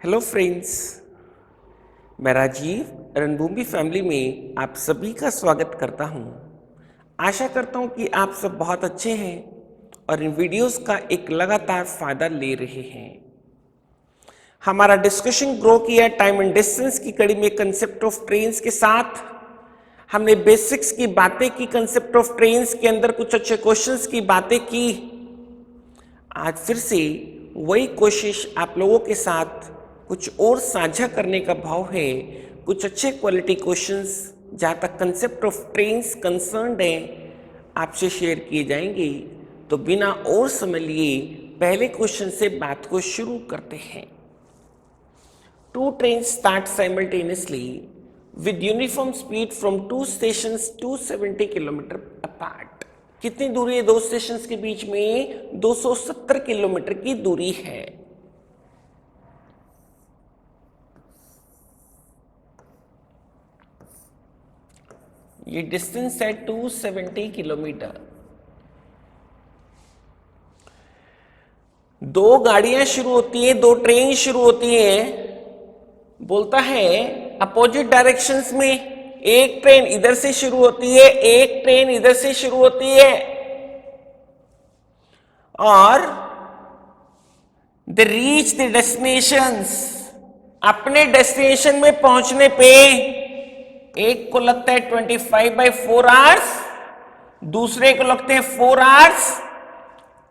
Hello friends, मैं राजीव रणभूमि family में आप सभी का स्वागत करता हूं। आशा करता हूं कि आप सब बहुत अच्छे हैं और इन वीडियोस का एक लगातार फायदा ले रहे हैं। हमारा डिस्कशन ग्रो किया टाइम एंड डिस्टेंस की कड़ी में कंसेप्ट ऑफ ट्रेन्स के साथ। हमने बेसिक्स की बातें की, कंसेप्ट ऑफ ट्रेन्स के अंदर कुछ अच्छे क्वेश्चंस की बातें की। आज फिर से वही कोशिश आप लोगों के साथ कुछ और साझा करने का भाव है। कुछ अच्छे क्वालिटी क्वेश्चंस जहाँ तक कंसेप्ट ऑफ ट्रेन्स कंसर्न्ड है आपसे शेयर किए जाएंगे। तो बिना और समय लिए पहले क्वेश्चन से बात को शुरू करते हैं। Two trains start simultaneously with uniform speed from two stations 270 kilometre apart. कितनी दूरी है दो स्टेशंस के बीच में? 270 किलोमीटर की दूरी है। ये डिस्टेंस है 270 किलोमीटर। दो गाड़ियां शुरू होती है, दो ट्रेन शुरू होती है। बोलता है अपोजिट डायरेक्शंस में। एक ट्रेन इधर से शुरू होती है, एक ट्रेन इधर से शुरू होती है और दे रीच द डेस्टिनेशंस। अपने डेस्टिनेशन में पहुंचने पे एक को लगता है 25/4 आवर्स, दूसरे को लगते हैं 4 आवर्स।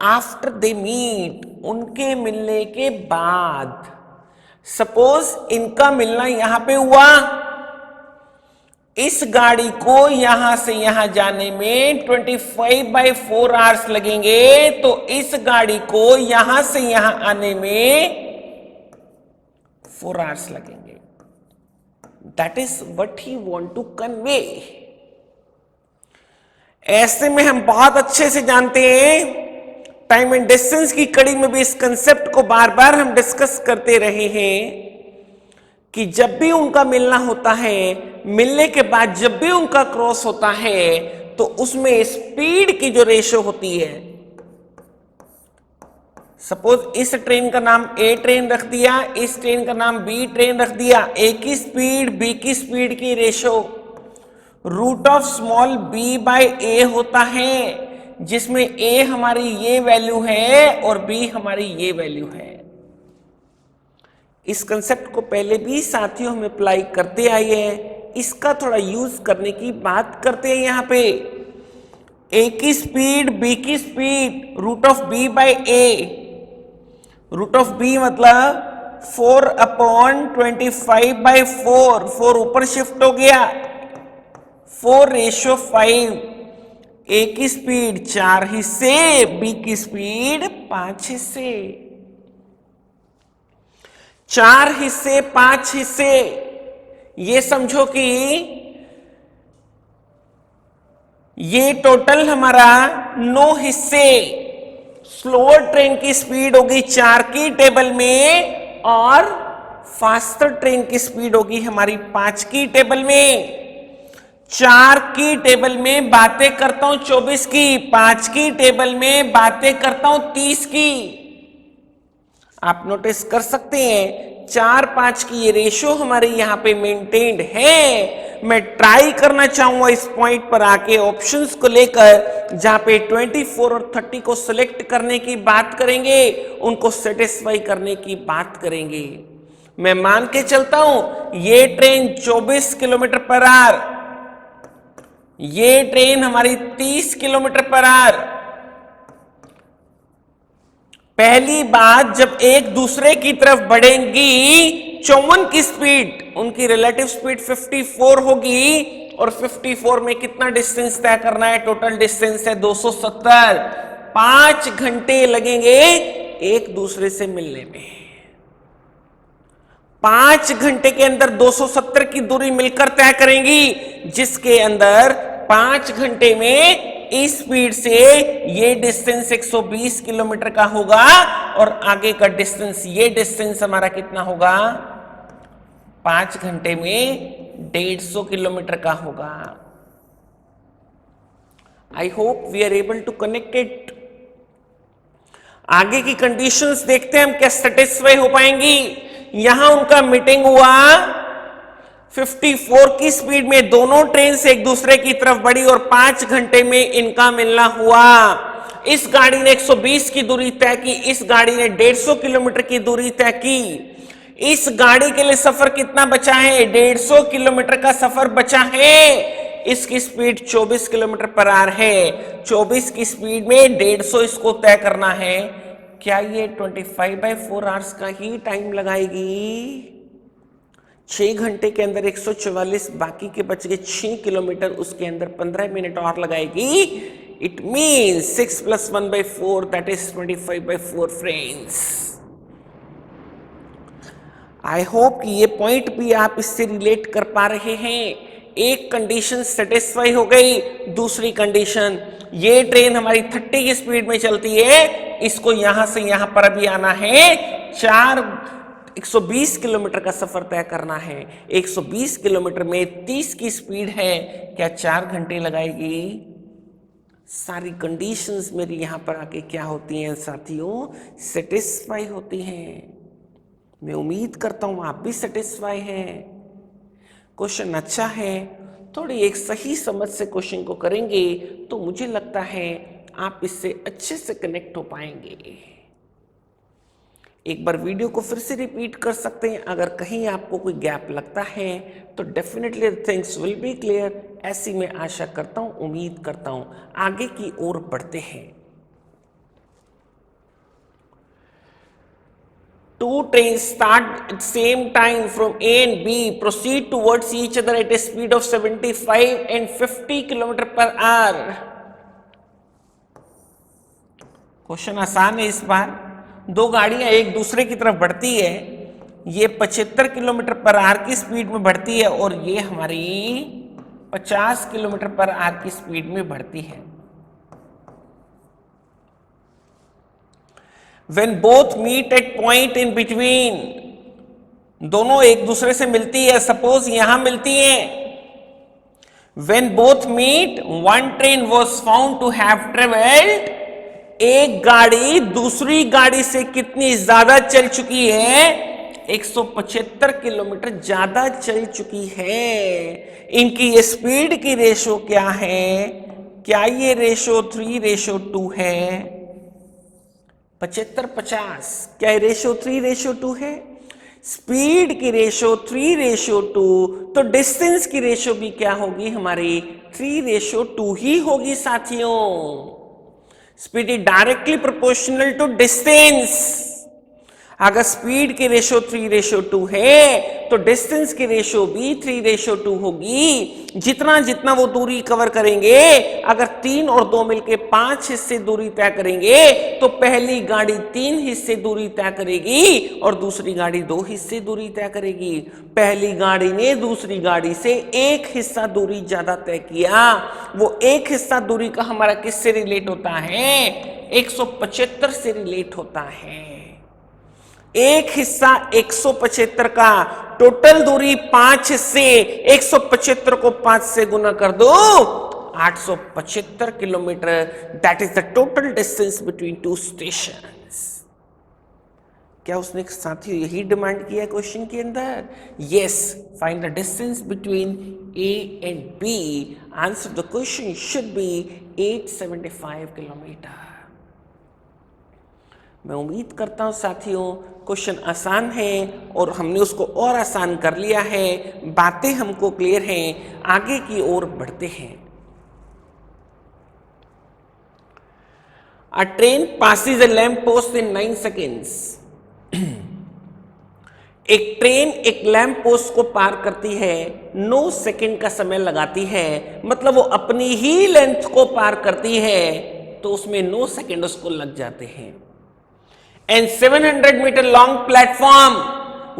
आफ्टर दे मीट, उनके मिलने के बाद। सपोज इनका मिलना यहां पे हुआ, इस गाड़ी को यहां से यहां जाने में 25/4 आवर्स लगेंगे, तो इस गाड़ी को यहां से यहां आने में 4 आवर्स लगेंगे। That is what he want to convey. ऐसे में हम बहुत अच्छे से जानते हैं, टाइम एंड डिस्टेंस की कड़ी में भी इस कंसेप्ट को बार बार हम डिस्कस करते रहे हैं कि जब भी उनका मिलना होता है, मिलने के बाद जब भी उनका क्रॉस होता है, तो उसमें स्पीड की जो रेशियो होती है, सपोज इस ट्रेन का नाम ए ट्रेन रख दिया, इस ट्रेन का नाम बी ट्रेन रख दिया। ए की स्पीड बी की स्पीड की ratio root of small B by A होता है, जिसमें ए हमारी ये वैल्यू है और बी हमारी ये वैल्यू है। इस कंसेप्ट को पहले भी साथियों हम अप्लाई करते आए हैं, इसका थोड़ा यूज करने की बात करते हैं। यहां पे ए की स्पीड बी की speed root of B by A. Root of B मतलब 4/25/4। 4 ऊपर शिफ्ट हो गया, 4:5। ए की स्पीड 4 हिस्से, बी की स्पीड 5 हिस्से। 4 हिस्से 5 हिस्से, ये समझो कि ये टोटल हमारा 9 हिस्से। स्लोअर ट्रेन की स्पीड होगी 4 की टेबल में और फास्टर ट्रेन की स्पीड होगी हमारी 5 की टेबल में। 4 की टेबल में बातें करता हूं 24 की, 5 की टेबल में बातें करता हूं 30 की। आप नोटिस कर सकते हैं 4-5 की ये रेशियो हमारे यहां पे मेंटेन्ड है। मैं ट्राई करना चाहूंगा इस पॉइंट पर आके ऑप्शंस को लेकर, जहां पे 24 और 30 को सिलेक्ट करने की बात करेंगे, उनको सेटिस्फाई करने की बात करेंगे। मैं मान के चलता हूं ये ट्रेन 24 किलोमीटर पर आवर, ये ट्रेन हमारी 30 किलोमीटर पर आवर। पहली बात, जब एक दूसरे की तरफ बढ़ेंगी 54 की स्पीड, उनकी रिलेटिव स्पीड 54 होगी और 54 में कितना डिस्टेंस तय करना है? टोटल डिस्टेंस है 270। 5 घंटे लगेंगे एक दूसरे से मिलने में। 5 घंटे के अंदर 270 की दूरी मिलकर तय करेंगी, जिसके अंदर 5 घंटे में इस स्पीड से ये डिस्टेंस 120 किलोमीटर का होगा और आगे का डिस्टेंस, ये डिस्टेंस हमारा कितना होगा? 5 घंटे में 150 किलोमीटर का होगा। I hope we are able to connect it. आगे की कंडीशंस देखते हैं हम क्या सेटिस्फाई हो पाएंगी। यहां उनका मीटिंग हुआ 54 की स्पीड में, दोनों ट्रेन से एक दूसरे की तरफ बढ़ी और 5 घंटे में इनका मिलना हुआ। इस गाड़ी ने 120 की दूरी तय की, इस गाड़ी ने 150 किलोमीटर की दूरी तय की। इस गाड़ी के लिए सफर कितना बचा है? 150 किलोमीटर का सफर बचा है। इसकी स्पीड 24 किलोमीटर पर आवर है। 24 की स्पीड में 150 इसको तय करना है। क्या ये 25/4 आवर्स का ही टाइम लगाएगी? 6 घंटे के अंदर 144, बाकी के बच गए 6 किलोमीटर, उसके अंदर 15 मिनट और लगाएगी। It means 6 + 1/4 that is 25/4 friends. I hope कि ये पॉइंट भी आप इससे रिलेट कर पा रहे हैं। एक कंडीशन सेटिस्फाई हो गई, दूसरी कंडीशन, ये ट्रेन हमारी 30 की स्पीड में चलती है, इसको यहां से यहां पर अभी आना है, 120 किलोमीटर का सफर तय करना है। 120 किलोमीटर में 30 की स्पीड है, क्या 4 घंटे लगाएगी? सारी कंडीशंस मेरी यहां पर आके क्या होती हैं साथियों? सेटिस्फाई होती हैं। मैं उम्मीद करता हूं आप भी सेटिस्फाई हैं। क्वेश्चन अच्छा है, थोड़ी एक सही समझ से क्वेश्चन को करेंगे तो मुझे लगता है आप इससे अच्छे से कनेक्ट हो पाएंगे। एक बार वीडियो को फिर से रिपीट कर सकते हैं, अगर कहीं आपको कोई गैप लगता है तो definitely things will be clear. ऐसी मैं आशा करता हूं, उम्मीद करता हूं। आगे की ओर बढ़ते हैं। Two trains start at same time from A and B, proceed towards each other at a speed of 75 and 50 km per hour. Question आसान है इस बार। दो गाड़ियां एक दूसरे की तरफ बढ़ती है, ये 75 किलोमीटर पर आवर की स्पीड में बढ़ती है और ये हमारी 50 किलोमीटर पर आवर की स्पीड में बढ़ती है। When both meet at point in between, दोनों एक दूसरे से मिलती है, सपोज यहां मिलती है। When both meet, one train was found to have traveled, एक गाड़ी दूसरी गाड़ी से कितनी ज्यादा चल चुकी है? 175 किलोमीटर ज्यादा चल चुकी है। इनकी ये स्पीड की रेशो क्या है? क्या ये रेशो 3:2 है? 75-50, क्या रेशो 3:2 है? स्पीड की रेशो 3:2, तो डिस्टेंस की रेशो भी क्या होगी हमारी? 3:2 ही होगी साथियों। Speed is directly proportional to distance. अगर स्पीड की रेशो 3:2 है तो डिस्टेंस की रेशो भी 3:2 होगी। जितना जितना वो दूरी कवर करेंगे, अगर 3 और 2 मिलके 5 हिस्से दूरी तय करेंगे तो पहली गाड़ी 3 हिस्से दूरी तय करेगी और दूसरी गाड़ी 2 हिस्से दूरी तय करेगी। पहली गाड़ी ने दूसरी गाड़ी से 1 हिस्सा दूरी ज्यादा तय किया। वो 1 हिस्सा दूरी का हमारा किससे रिलेट होता है? 175 से रिलेट होता है। एक हिस्सा 175 का, टोटल दूरी 5 हिस्से, 175 को 5 से गुना कर दो, 875 kilometre. That is the total distance between two stations. क्या उसने साथियों यही डिमांड किया क्वेश्चन के अंदर? Yes, find the distance between A and B. Answer the question should be 875 kilometre. मैं उम्मीद करता हूं साथियों क्वेश्चन आसान है और हमने उसको और आसान कर लिया है। बातें हमको क्लियर हैं। आगे की ओर बढ़ते हैं। A train passes a lamp post in 9 seconds. एक ट्रेन एक लैंप पोस्ट को पार करती है, 9 सेकंड का समय लगाती है। मतलब वो अपनी ही लेंथ को पार करती है तो उसमें 9 सेकंड उसको लग जाते हैं। एंड 700 मीटर लॉन्ग प्लेटफॉर्म,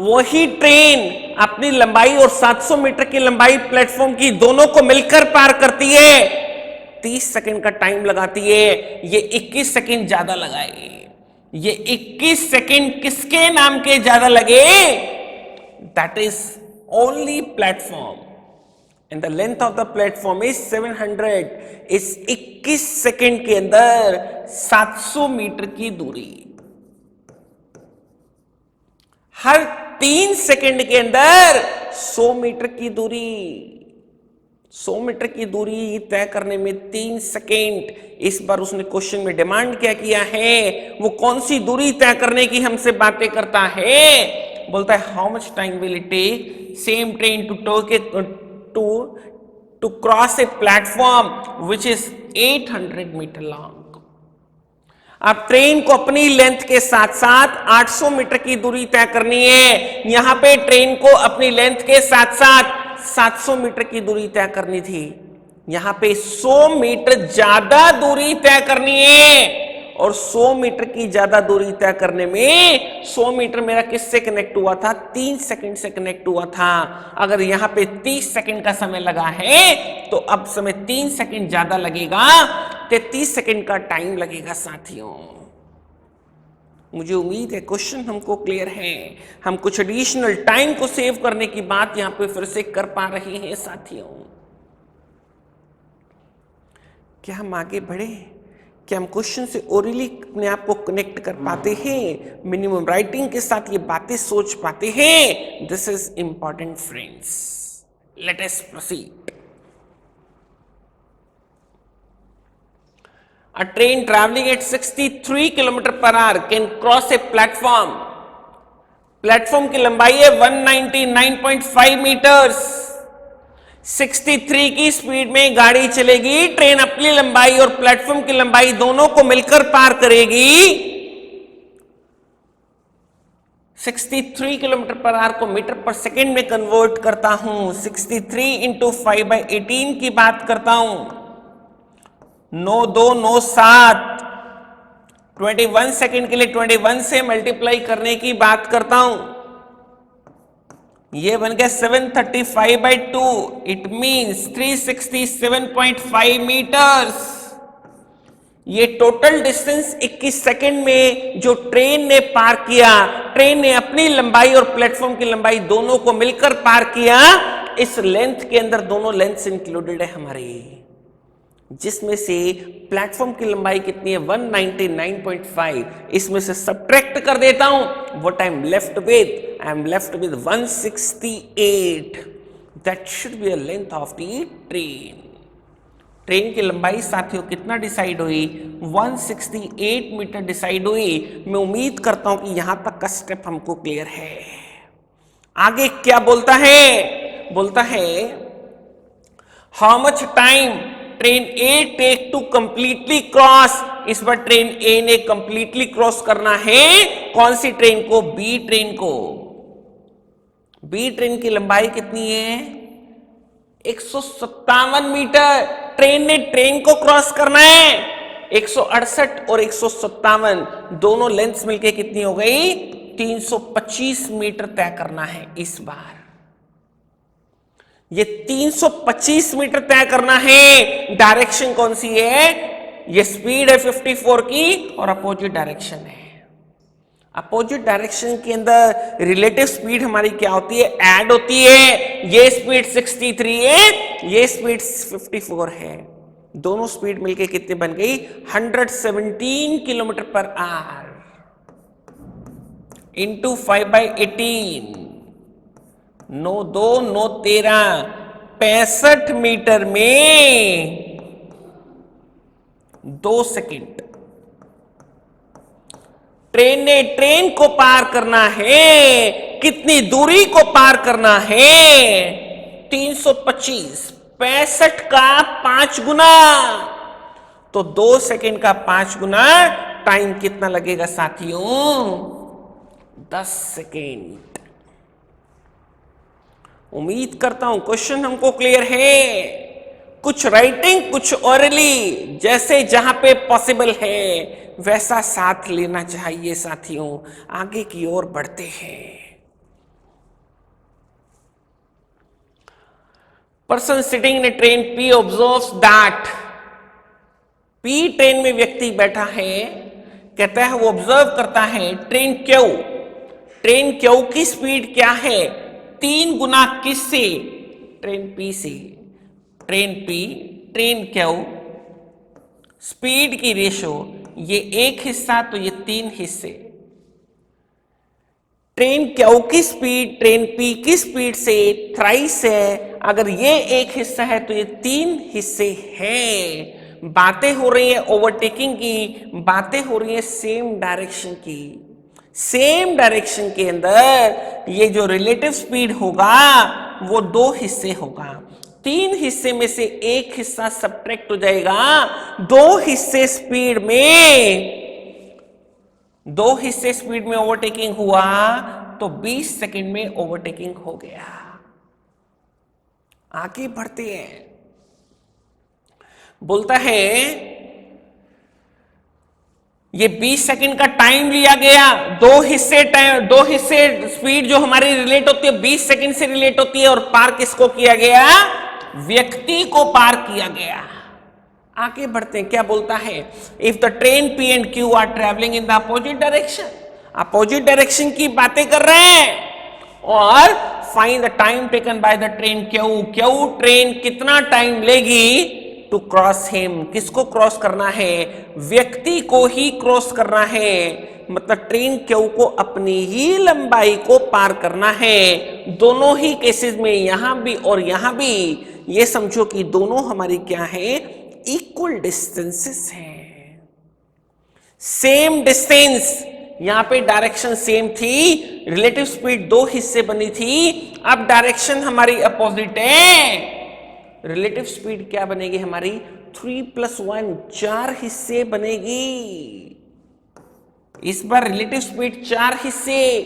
वही ट्रेन अपनी लंबाई और 700 मीटर की लंबाई प्लेटफॉर्म की दोनों को मिलकर पार करती है, 30 सेकंड का टाइम लगाती है। ये 21 सेकंड ज्यादा लगाएगी। ये 21 सेकंड किसके नाम के ज्यादा लगे? That is only platform and the length of the platform is 700। इस 21 सेकंड के अंदर 700 मीटर की दूरी, हर 3 सेकंड के अंदर 100 मीटर की दूरी, 100 मीटर की दूरी तय करने में 3 सेकंड। इस बार उसने क्वेश्चन में डिमांड क्या किया है, वो कौन सी दूरी तय करने की हमसे बातें करता है। बोलता है how much time will it take same train to cross a platform which is 800 metre long. अब ट्रेन को अपनी लेंथ के साथ साथ 800 मीटर की दूरी तय करनी है। यहां पे ट्रेन को अपनी लेंथ के साथ साथ 700 मीटर की दूरी तय करनी थी, यहां पे 100 मीटर ज्यादा दूरी तय करनी है। और 100 मीटर की ज्यादा दूरी तय करने में 100 मीटर मेरा किससे कनेक्ट हुआ था, 3 सेकंड से कनेक्ट हुआ था। अगर यहां पे 30 सेकंड का समय लगा है तो अब समय 3 सेकंड ज्यादा लगेगा, 33 सेकंड का टाइम लगेगा साथियों। मुझे उम्मीद है क्वेश्चन हमको क्लियर है। हम कुछ एडिशनल टाइम को सेव करने की बात यहां पे फिर से कर पा रहे हैं साथियों। क्या हम आगे बढ़े, क्या हम क्वेश्चन से ओरली अपने आप को कनेक्ट कर पाते हैं, मिनिमम राइटिंग के साथ ये बातें सोच पाते हैं। This is important friends, let us proceed. A train traveling at 63 km per hour can cross a platform. Platform की लंबाई है 199.5 मीटर्स। 63 की स्पीड में गाड़ी चलेगी, ट्रेन अपनी लंबाई और प्लेटफॉर्म की लंबाई दोनों को मिलकर पार करेगी। 63 किलोमीटर पर आवर को मीटर पर सेकेंड में कन्वर्ट करता हूं, 63 इंटू 5/18 की बात करता हूं, 9 2 9 7, 21 सेकेंड के लिए 21 से मल्टीप्लाई करने की बात करता हूं, ये बन गया 735/2, इट मींस 367.5 मीटर्स। ये टोटल डिस्टेंस 21 सेकेंड में जो ट्रेन ने पार किया, ट्रेन ने अपनी लंबाई और प्लेटफॉर्म की लंबाई दोनों को मिलकर पार किया। इस लेंथ के अंदर दोनों लेंथ्स इंक्लूडेड है हमारी, जिसमें से प्लेटफॉर्म की लंबाई कितनी है 199.5, इसमें से सब्ट्रैक्ट कर देता हूं, what I am left with, I am left with 168। That should be a length of the train. Train की लंबाई साथियों कितना डिसाइड हुई, 168 मीटर डिसाइड हुई। मैं उम्मीद करता हूं कि यहां तक का स्टेप हमको क्लियर है। आगे क्या बोलता है, बोलता है how much time train a take to completely cross. इस बार ट्रेन ए ने कंप्लीटली क्रॉस करना है, कौन सी ट्रेन को, बी ट्रेन को। बी ट्रेन की लंबाई कितनी है 157 मीटर। ट्रेन ने ट्रेन को क्रॉस करना है, 168 और 157 दोनों लेंथ्स मिलके कितनी हो गई 325 मीटर तय करना है। इस बार ये 325 मीटर तय करना है। डायरेक्शन कौन सी है, ये स्पीड है 54 की और अपोजिट डायरेक्शन है। अपोजिट डायरेक्शन के अंदर रिलेटिव स्पीड हमारी क्या होती है, ऐड होती है। ये स्पीड 63 है, ये स्पीड 54 है, दोनों स्पीड मिलके कितने बन गई 117 kilometre per hour into 5/18, 9 2 9 13, 65 metre में 2 सेकेंड। ट्रेन ने ट्रेन को पार करना है, कितनी दूरी को पार करना है 325, 65 का 5 गुना, तो 2 सेकेंड का 5 गुना टाइम कितना लगेगा साथियों 10 सेकेंड। उम्मीद करता हूं क्वेश्चन हमको क्लियर है। कुछ राइटिंग कुछ ओरली, जैसे जहां पे पॉसिबल है वैसा साथ लेना चाहिए साथियों। आगे की ओर बढ़ते हैं। Person sitting in A train P observes that, P train में व्यक्ति बैठा है, कहता है वो ऑब्जर्व करता है ट्रेन क्यू, ट्रेन क्यू की स्पीड क्या है 3 गुना किससे, ट्रेन पी से। Train P train Q speed की रेशो, ये एक हिस्सा तो ये 3 हिस्से, ट्रेन क्यू की स्पीड ट्रेन पी की स्पीड से थ्राइस है। अगर ये एक हिस्सा है तो ये 3 हिस्से हैं। बातें हो रही है ओवरटेकिंग की, बातें हो रही है सेम डायरेक्शन की। सेम डायरेक्शन के अंदर ये जो रिलेटिव स्पीड होगा वो 2 हिस्से होगा। 3 हिस्से में से एक हिस्सा सब्ट्रैक्ट हो जाएगा। 2 हिस्से स्पीड में 2 हिस्से स्पीड में ओवरटेकिंग हुआ तो 20 सेकंड में ओवरटेकिंग हो गया। आगे बढ़ते हैं। बोलता है ये 20 सेकंड का टाइम लिया गया। 2 हिस्से स्पीड जो हमारी रिलेट होती है 20 सेकंड से रिलेट होती है, और पार किसको किया गया? व्यक्ति को पार किया गया। आगे बढ़ते हैं। क्या बोलता है? If the train P and Q R travelling in the opposite direction, opposite direction की बातें कर रहे हैं। और find the time taken by the train Q, Q train कितना टाइम लेगी टू क्रॉस हिम, किसको क्रॉस करना है? व्यक्ति को ही क्रॉस करना है। मतलब ट्रेन क्यू को अपनी ही लंबाई को पार करना है। दोनों ही केसेस में, यहां भी और यहां भी, ये समझो कि दोनों हमारी क्या है? इक्वल डिस्टेंसेस हैं। सेम डिस्टेंस, यहां पे डायरेक्शन सेम थी, रिलेटिव स्पीड 2 हिस्से बनी थी, अब डायरेक्शन हमारी अपोजिट है। रिलेटिव स्पीड क्या बनेगी हमारी? 3 + 1, 4 हिस्से बनेगी। इस बार रिलेटिव स्पीड 4 हिस्से,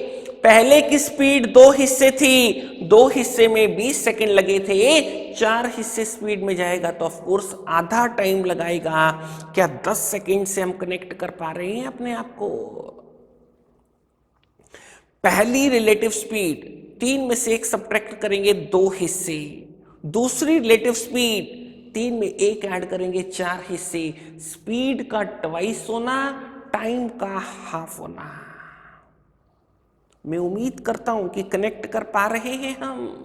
पहले की स्पीड 2 हिस्से थी, 2 हिस्से में 20 सेकंड लगे थे, 4 हिस्से स्पीड में जाएगा तो ऑफ कोर्स आधा टाइम लगाएगा। क्या 10 सेकंड से हम कनेक्ट कर पा रहे हैं अपने आप को? पहली रिलेटिव स्पीड 3 में से 1 सब्ट्रैक्ट करेंगे 2 हिस्से, दूसरी रिलेटिव स्पीड 3 में 1 ऐड करेंगे 4 हिस्से। स्पीड का ट्वाइस होना, टाइम का हाफ होना। मैं उम्मीद करता हूं कि कनेक्ट कर पा रहे हैं हम।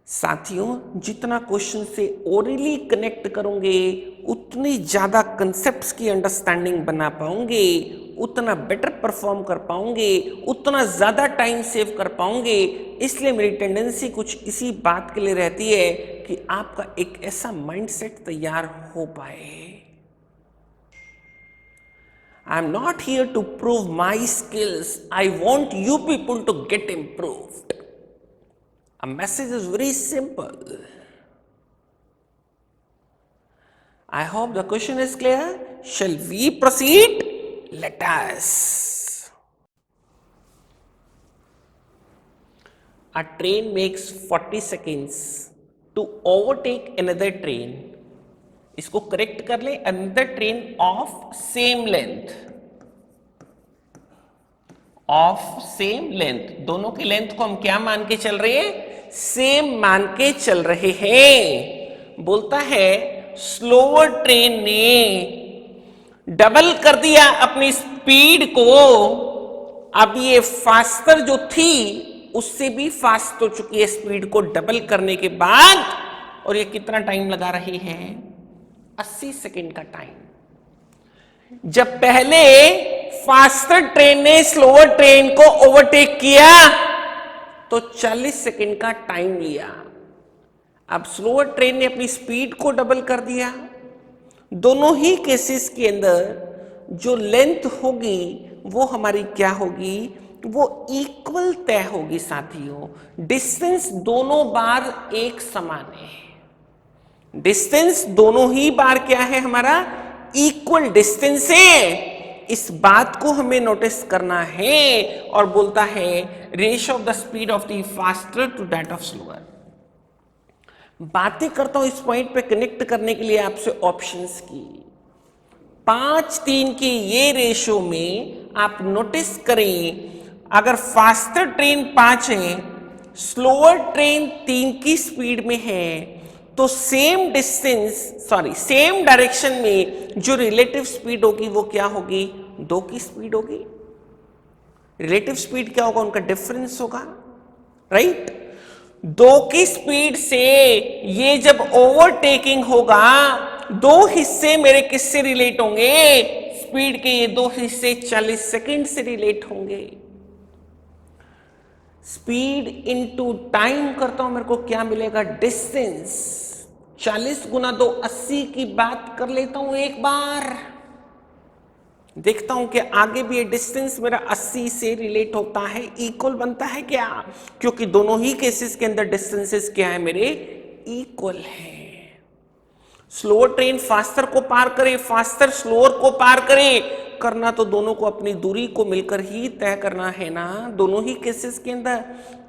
साथियों, जितना क्वेश्चन से ओरली कनेक्ट करोगे उतनी ज्यादा कंसेप्ट्स की अंडरस्टैंडिंग बना पाओगे, उतना बेटर परफॉर्म कर पाओगे, उतना ज्यादा टाइम सेव कर पाओगे। इसलिए मेरी टेंडेंसी कुछ इसी बात के लिए रहती है कि आपका एक ऐसा माइंडसेट तैयार हो पाए। I am not here to prove my skills. I want you people to get improved. A message is very simple. I hope the question is clear. Shall we proceed? Let us. A train makes 40 seconds to overtake another train. इसको correct कर ले। Another train of same length, दोनों की length को हम क्या मान के चल रहे हैं? सेम मान के चल रहे हैं। बोलता है स्लोअर ट्रेन ने डबल कर दिया अपनी स्पीड को। अब ये फास्टर जो थी उससे भी फास्ट हो चुकी है स्पीड को डबल करने के बाद, और ये कितना टाइम लगा रही है? 80 सेकंड का टाइम। जब पहले फास्टर ट्रेन ने स्लोअर ट्रेन को ओवरटेक किया तो 40 सेकंड का टाइम लिया। अब स्लोअर ट्रेन ने अपनी स्पीड को डबल कर दिया। दोनों ही केसेस के अंदर जो लेंथ होगी वो हमारी क्या होगी? वो इक्वल तय होगी साथियों। डिस्टेंस दोनों बार एक समान है। डिस्टेंस दोनों ही बार क्या है हमारा? इक्वल डिस्टेंस है। इस बात को हमें नोटिस करना है। और बोलता है ratio of the speed of the faster to that of slower. बातें करता हूं इस पॉइंट पे कनेक्ट करने के लिए आपसे ऑप्शंस की। 5-3 की ये रेशियो में आप नोटिस करें, अगर फास्टर ट्रेन 5 है, स्लोअर ट्रेन 3 की स्पीड में है, तो सेम डायरेक्शन में जो रिलेटिव स्पीड होगी वो क्या होगी? 2 की स्पीड होगी। रिलेटिव स्पीड क्या होगा? उनका डिफरेंस होगा, राइट? 2 की स्पीड से ये जब ओवरटेकिंग होगा, 2 हिस्से मेरे किससे रिलेट होंगे? स्पीड के ये दो हिस्से 40 सेकंड से रिलेट होंगे। स्पीड इनटू टाइम करता हूं, मेरे को क्या मिलेगा, डिस्टेंस। 40 गुना 2 80 की बात कर लेता हूं एक बार, देखता हूं कि आगे भी ये डिस्टेंस मेरा 80 से रिलेट होता है, इक्वल बनता है क्या, क्योंकि दोनों ही केसेस के अंदर डिस्टेंसेस क्या है मेरे, इक्वल है। स्लोअर ट्रेन फास्टर को पार करे, फास्टर स्लोअर को पार करे, करना तो दोनों को अपनी दूरी को मिलकर ही तय करना है ना। दोनों ही केसेस के अंदर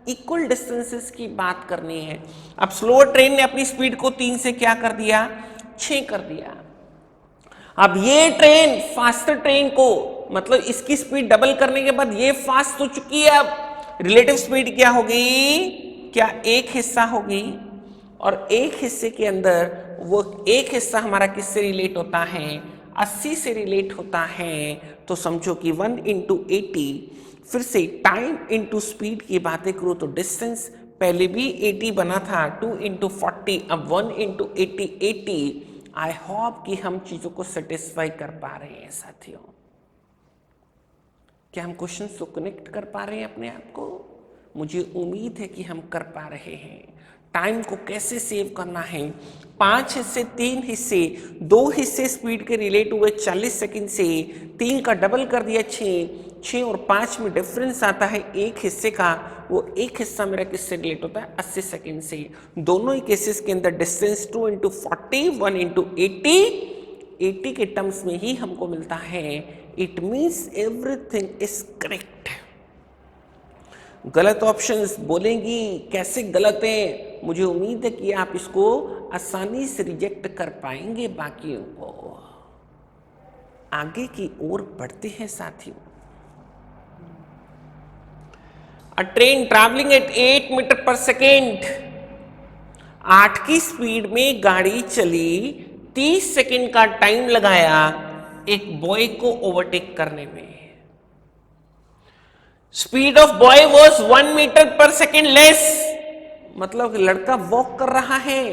इक्वल डिस्टेंसेस की बात करनी है। अब स्लोअर ट्रेन ने अपनी स्पीड को 3 से क्या कर दिया, 6 कर दिया। अब ये ट्रेन फास्टर ट्रेन को, मतलब इसकी स्पीड डबल करने के बाद ये फास्ट हो चुकी है, अब रिलेटिव स्पीड क्या होगी, क्या एक हिस्सा होगी, और एक हिस्से के अंदर वो एक हिस्सा हमारा किससे रिलेट होता है, 80 से रिलेट होता है। तो समझो कि 1 × 80, फिर से टाइम इंटू स्पीड की बातें करूं तो डिस्टेंस पहले भी 80 बना था, 2 × 40, अब 1 × 80 80। आई होप कि हम चीजों को सेटिस्फाई कर पा रहे हैं साथियों। क्या हम क्वेश्चन को कनेक्ट कर पा रहे हैं अपने आप को? मुझे उम्मीद है कि हम कर पा रहे हैं। टाइम को कैसे सेव करना है, 5 हिस्से 3 हिस्से, 2 हिस्से स्पीड के रिलेट हुए 40 सेकंड से, 3 का डबल कर दिया 6 और 5 में डिफरेंस आता है एक हिस्से का, वो एक हिस्सा मेरा किससे रिलेट होता है, 80 सेकंड से। दोनों ही केसेस के अंदर डिस्टेंस 2 × 40, 1 × 80 के टर्म्स में ही हमको मिलता है। It means everything is correct. गलत ऑप्शंस बोलेंगी, कैसे गलत है, मुझे उम्मीद है कि आप इसको आसानी से रिजेक्ट कर पाएंगे। बाकियों को आगे की ओर बढ़ते हैं साथियों। A train travelling at 8 metre per second, 8 की स्पीड में गाड़ी चली, 30 सेकेंड का टाइम लगाया एक बॉय को ओवरटेक करने में। Speed of boy was 1 metre per second less, मतलब लड़का वॉक कर रहा है,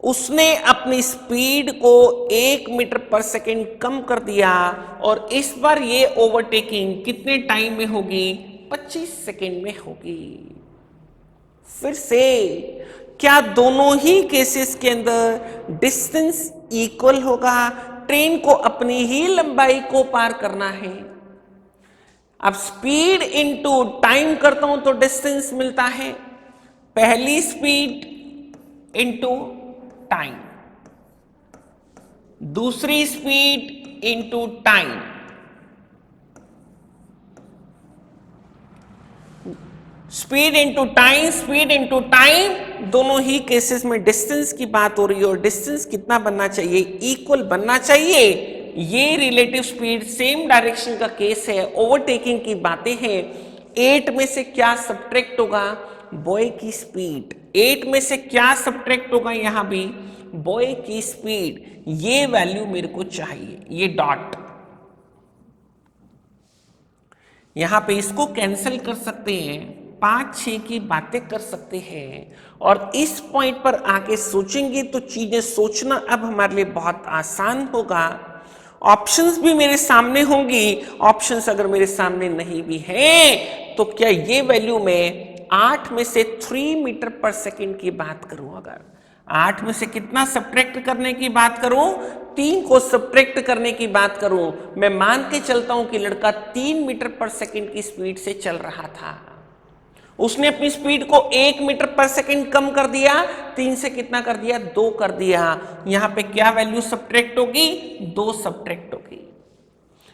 उसने अपनी स्पीड को 1 मीटर पर सेकेंड कम कर दिया, और इस बार ये ओवरटेकिंग कितने टाइम में होगी, 25 सेकेंड में होगी। फिर से क्या दोनों ही केसेस के अंदर डिस्टेंस इक्वल होगा, ट्रेन को अपनी ही लंबाई को पार करना है। अब स्पीड इनटू टाइम करता हूं तो डिस्टेंस मिलता है, पहली स्पीड इनटू टाइम, दूसरी speed into time, speed into time, speed into time, दोनों ही केसेस में डिस्टेंस की बात हो रही है, और डिस्टेंस कितना बनना चाहिए, इक्वल बनना चाहिए। ये रिलेटिव स्पीड सेम डायरेक्शन का केस है, ओवरटेकिंग की बातें हैं। 8 में से क्या सब्ट्रैक्ट होगा, बॉय की स्पीड, 8 में से क्या सब्ट्रैक्ट होगा, यहां भी बॉय की स्पीड, ये वैल्यू मेरे को चाहिए, ये डॉट। यहां पे इसको कैंसिल कर सकते हैं, 5-6 की बातें कर सकते हैं, और इस पॉइंट पर आके सोचेंगे तो चीजें सोचना अब हमारे लिए बहुत आसान होगा। ऑप्शंस भी मेरे सामने होंगी, ऑप्शंस अगर मेरे सामने नहीं भी हैं तो क्या ये वैल्यू में 8 में से 3 मीटर पर सेकेंड की बात करूं, अगर 8 में से कितना सब्ट्रैक्ट करने की बात करूं, 3 को सब्ट्रैक्ट करने की बात करूं, मैं मान के चलता हूं कि लड़का 3 मीटर पर सेकेंड की स्पीड से चल रहा था, उसने अपनी स्पीड को 1 मीटर पर सेकेंड कम कर दिया, 3 से कितना कर दिया, 2 कर दिया। यहां पे क्या वैल्यू सब्ट्रैक्ट होगी, 2 सब्ट्रैक्ट होगी।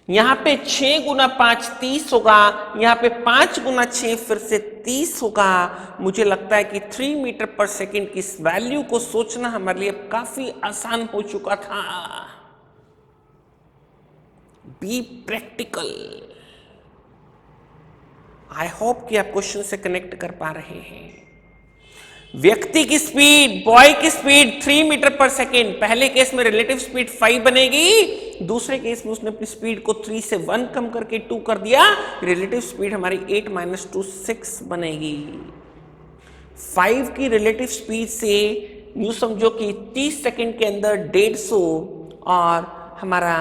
यहां पे 6 × 5 30 होगा, यहां पे 5 × 6 फिर से 30 होगा। मुझे लगता है कि 3 मीटर पर सेकेंड की इस वैल्यू को सोचना हमारे लिए काफी आसान हो चुका था। Be practical. आई होप कि आप क्वेश्चन से कनेक्ट कर पा रहे हैं। व्यक्ति की स्पीड, बॉय की स्पीड 3 मीटर पर सेकेंड, पहले केस में रिलेटिव स्पीड 5 बनेगी, दूसरे केस में उसने अपनी स्पीड को 3 से 1 कम करके 2 कर दिया, रिलेटिव स्पीड हमारी 8 - 2 6 बनेगी। 5 की रिलेटिव स्पीड से यूं समझो कि 30 सेकेंड के अंदर 150, और हमारा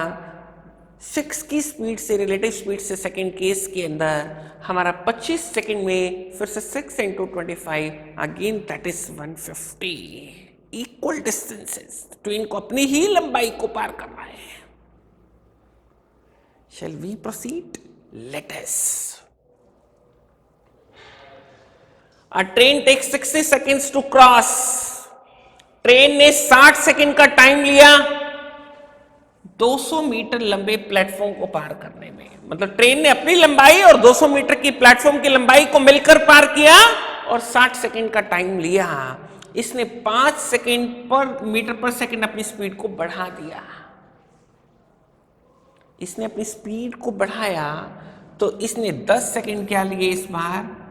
6 की स्पीड से, रिलेटिव स्पीड से सेकेंड केस के अंदर हमारा 25 सेकेंड में फिर से 6 × 25 again that is 150 equal distances. Train को अपनी ही लंबाई को पार करना है। Shall we proceed? Let us. A train takes 60 seconds to cross. Train ने 60 सेकेंड का टाइम लिया 200 मीटर लंबे प्लेटफॉर्म को पार करने में। मतलब ट्रेन ने अपनी लंबाई और 200 मीटर की प्लेटफॉर्म की लंबाई को मिलकर पार किया और 60 सेकेंड का टाइम लिया। इसने 5 सेकेंड पर मीटर पर सेकेंड अपनी स्पीड को बढ़ा दिया। इसने अपनी स्पीड को बढ़ाया तो इसने 10 सेकेंड क्या लिए इस बार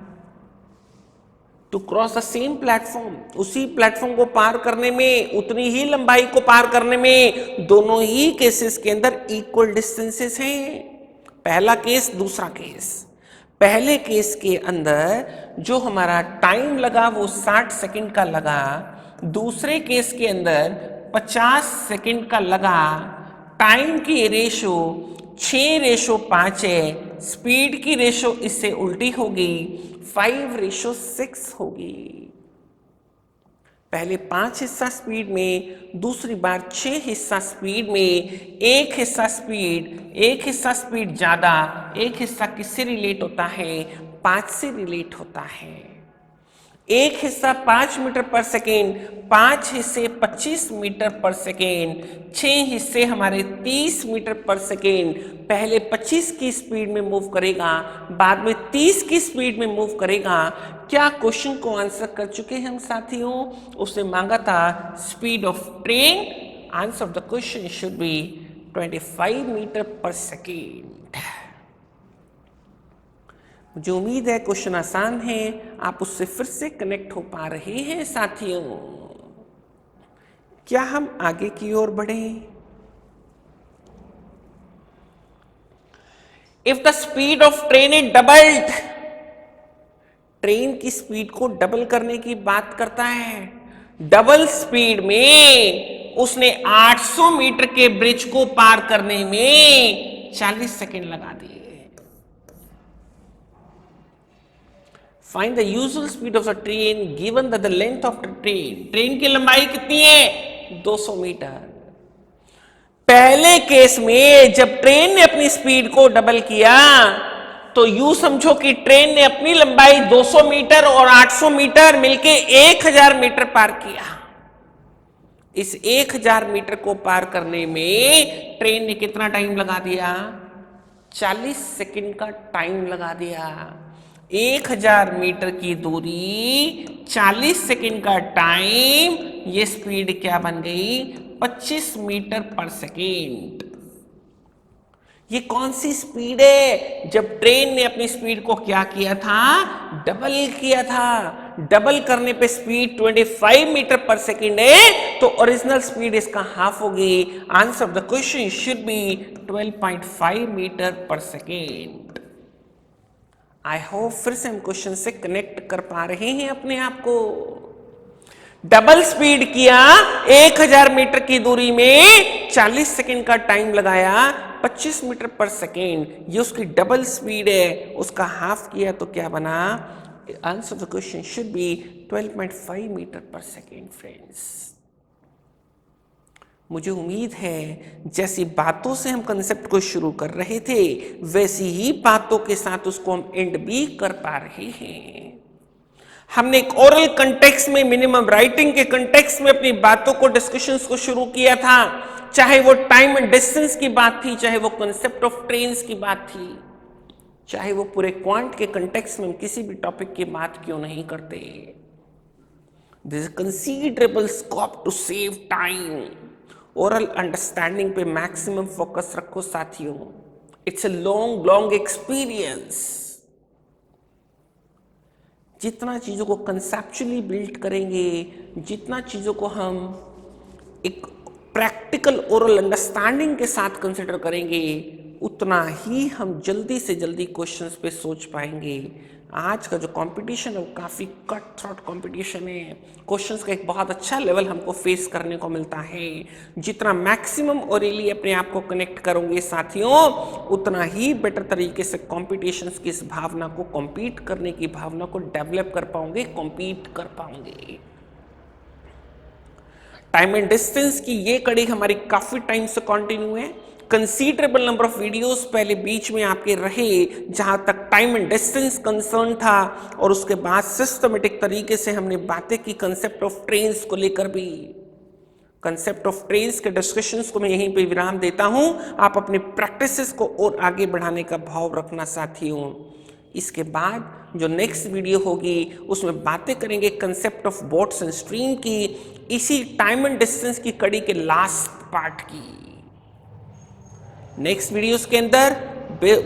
to cross the same platform. उसी प्लेटफॉर्म को पार करने में, उतनी ही लंबाई को पार करने में दोनों ही केसेस के अंदर इक्वल डिस्टेंसेस हैं। पहला केस, दूसरा केस। पहले केस के अंदर जो हमारा टाइम लगा वो 60 सेकंड का लगा। दूसरे केस के अंदर 50 सेकंड का लगा। टाइम की रेशो 6:5 है। स्पीड की रेशो इससे उल्टी होगी, 5:6 होगी। पहले 5 हिस्सा स्पीड में, दूसरी बार 6 हिस्सा स्पीड में। एक हिस्सा स्पीड ज्यादा, एक हिस्सा किससे रिलेट होता है? 5 से रिलेट होता है। एक हिस्सा 5 मीटर पर सेकेंड, 5 हिस्से 25 मीटर पर सेकेंड, 6 हिस्से हमारे 30 मीटर पर सेकेंड। पहले 25 की स्पीड में मूव करेगा, बाद में 30 की स्पीड में मूव करेगा। क्या क्वेश्चन को आंसर कर चुके हैं हम साथियों? उसने मांगा था speed of train. Answer of the question should be 25 metre per second. मुझे उम्मीद है क्वेश्चन आसान है, आप उससे फिर से कनेक्ट हो पा रहे हैं साथियों। क्या हम आगे की ओर बढ़े? If the speed of train is doubled, train की स्पीड को डबल करने की बात करता है। डबल स्पीड में उसने 800 मीटर के ब्रिज को पार करने में 40 सेकेंड लगा दिए। Find the usual speed of the train given that the length of the train. Train की लंबाई कितनी है? 200 मीटर। पहले केस में जब ट्रेन ने अपनी स्पीड को डबल किया तो यूं समझो कि ट्रेन ने अपनी लंबाई 200 मीटर और 800 मीटर मिलके 1000 मीटर पार किया। इस 1000 मीटर को पार करने में ट्रेन ने कितना टाइम लगा दिया? 40 सेकंड का टाइम लगा दिया। 1000 मीटर की दूरी, 40 सेकंड का टाइम, ये स्पीड क्या बन गई? 25 मीटर पर सेकेंड। ये कौन सी स्पीड है? जब ट्रेन ने अपनी स्पीड को क्या किया था? डबल किया था। डबल करने पे स्पीड 25 मीटर पर सेकेंड है तो ओरिजिनल स्पीड इसका हाफ होगी। Answer of the question should be 12.5 metre per second. I hope फिर से हम क्वेश्चन से कनेक्ट कर पा रहे हैं अपने आप को। डबल स्पीड किया, 1000 मीटर की दूरी में 40 सेकंड का टाइम लगाया, 25 मीटर पर सेकेंड। ये उसकी डबल स्पीड है, उसका हाफ किया तो क्या बना? Answer of the question should be 12.5 metre per second. Friends, मुझे उम्मीद है जैसी बातों से हम कंसेप्ट को शुरू कर रहे थे वैसी ही बातों के साथ उसको हम एंड भी कर पा रहे हैं। हमने एक ओरल कंटेक्स्ट में, मिनिमम राइटिंग के कंटेक्स्ट में अपनी बातों को, डिस्कशंस को शुरू किया था। चाहे वो टाइम एंड डिस्टेंस की बात थी, चाहे वो कंसेप्ट ऑफ ट्रेन्स की बात थी, चाहे वो पूरे क्वांट के कंटेक्स्ट में हम किसी भी टॉपिक की बात क्यों नहीं करते। There is considerable scope to save time. Oral understanding पे मैक्सिमम फोकस रखो साथियों। It's a long experience. जितना चीजों को कंसेप्चुअली बिल्ड करेंगे, जितना चीजों को हम एक प्रैक्टिकल ओरल अंडरस्टैंडिंग के साथ कंसिडर करेंगे, उतना ही हम जल्दी से जल्दी क्वेश्चंस पे सोच पाएंगे। आज का जो कंपटीशन है वो काफ़ी कट थ्रोट कंपटीशन है। क्वेश्चंस का एक बहुत अच्छा लेवल हमको फेस करने को मिलता है। जितना मैक्सिमम ओरली अपने आप को कनेक्ट करोगे साथियों, उतना ही बेटर तरीके से कॉम्पिटिशन्स की इस भावना को, कॉम्पीट करने की भावना को डेवलप कर पाओगे, कॉम्पीट कर पाओगे। टाइम एंड डिस्टेंस की ये कड़ी हमारी काफ़ी टाइम से कंटिन्यू है। कंसीडरेबल नंबर ऑफ वीडियोस पहले बीच में आपके रहे जहां तक टाइम एंड डिस्टेंस कंसर्न था, और उसके बाद सिस्टमेटिक तरीके से हमने बातें की कंसेप्ट ऑफ ट्रेन्स को लेकर भी। कंसेप्ट ऑफ ट्रेन्स के डिस्कशंस को मैं यहीं पे विराम देता हूं। आप अपने प्रैक्टिसेस को और आगे बढ़ाने का भाव रखना साथियों। इसके बाद जो नेक्स्ट वीडियो होगी उसमें बातें करेंगे concept of boats and stream की, इसी टाइम एंड डिस्टेंस की कड़ी के लास्ट पार्ट की। नेक्स्ट वीडियोस के अंदर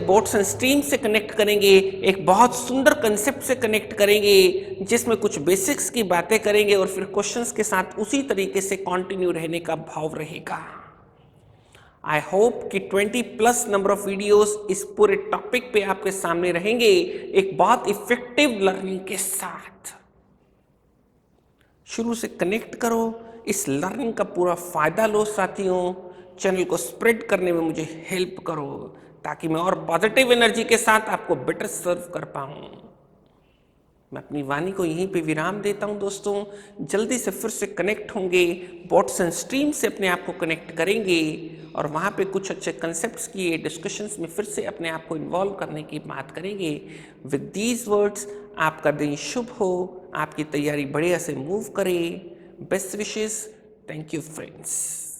बोट्स एंड स्ट्रीम से कनेक्ट करेंगे, एक बहुत सुंदर कंसेप्ट से कनेक्ट करेंगे जिसमें कुछ बेसिक्स की बातें करेंगे, और फिर क्वेश्चंस के साथ उसी तरीके से कंटिन्यू रहने का भाव रहेगा। आई होप कि 20+ नंबर ऑफ वीडियोस इस पूरे टॉपिक पे आपके सामने रहेंगे, एक बहुत इफेक्टिव लर्निंग के साथ। शुरू से कनेक्ट करो, इस लर्निंग का पूरा फायदा लो साथियों। चैनल को स्प्रेड करने में मुझे हेल्प करो ताकि मैं और पॉजिटिव एनर्जी के साथ आपको बेटर सर्व कर पाऊँ। मैं अपनी वाणी को यहीं पे विराम देता हूं दोस्तों। जल्दी से फिर से कनेक्ट होंगे, बोट्स एंड स्ट्रीम से अपने आप को कनेक्ट करेंगे, और वहाँ पे कुछ अच्छे कंसेप्ट्स की डिस्कशंस में फिर से अपने आप को इन्वॉल्व करने की बात करेंगे। विद दीज वर्ड्स, आपका दिन शुभ हो, आपकी तैयारी बढ़िया से मूव करे। Best wishes. Thank you friends.